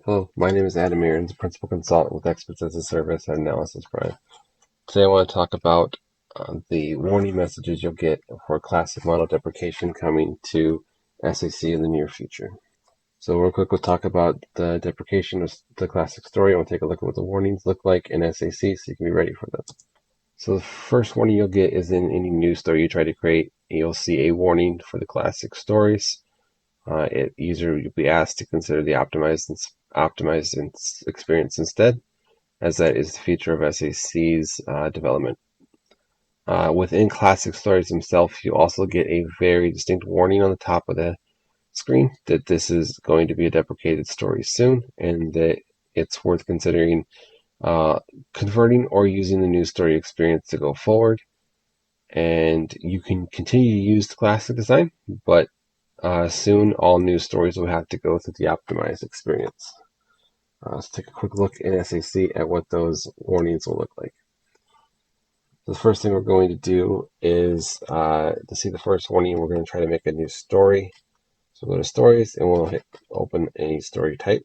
Hello, my name is Adam Aarons, Principal Consultant with Experts as a Service at Analysis Prime. Today I want to talk about the warning messages you'll get for classic model deprecation coming to SAC in the near future. So real quick, we'll talk about the deprecation of the classic story. I want to take a look at what the warnings look like in SAC so you can be ready for them. So the first warning you'll get is in any new story you try to create. You'll see a warning for the classic stories. User will be asked to consider the optimized experience instead, as that is the feature of SAC's development. Within classic stories themselves, you also get a very distinct warning on the top of the screen that this is going to be a deprecated story soon, and that it's worth considering converting or using the new story experience to go forward. And you can continue to use the classic design, but soon all new stories will have to go through the optimized experience. Let's take a quick look in SAC at what those warnings will look like. The first thing we're going to do is to see the first warning, we're going to try to make a new story. So we'll go to stories and we'll hit open a story type.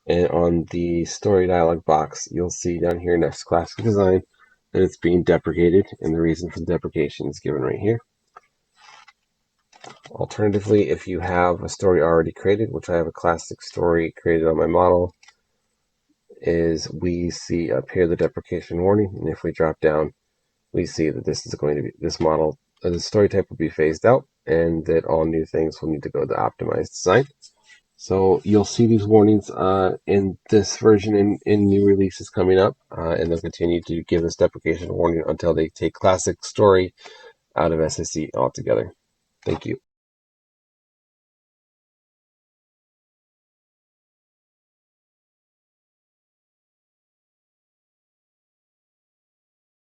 And on the story dialog box, you'll see down here next to classic design that it's being deprecated, and the reason for the deprecation is given right here. Alternatively, if you have a story already created, which I have a classic story created on my model, is we see up here the deprecation warning, and if we drop down, we see that this is going to be this model, the story type will be phased out, and that all new things will need to go to optimized design. So you'll see these warnings in this version in new releases coming up, and they'll continue to give this deprecation warning until they take classic story out of SSE altogether. Thank you.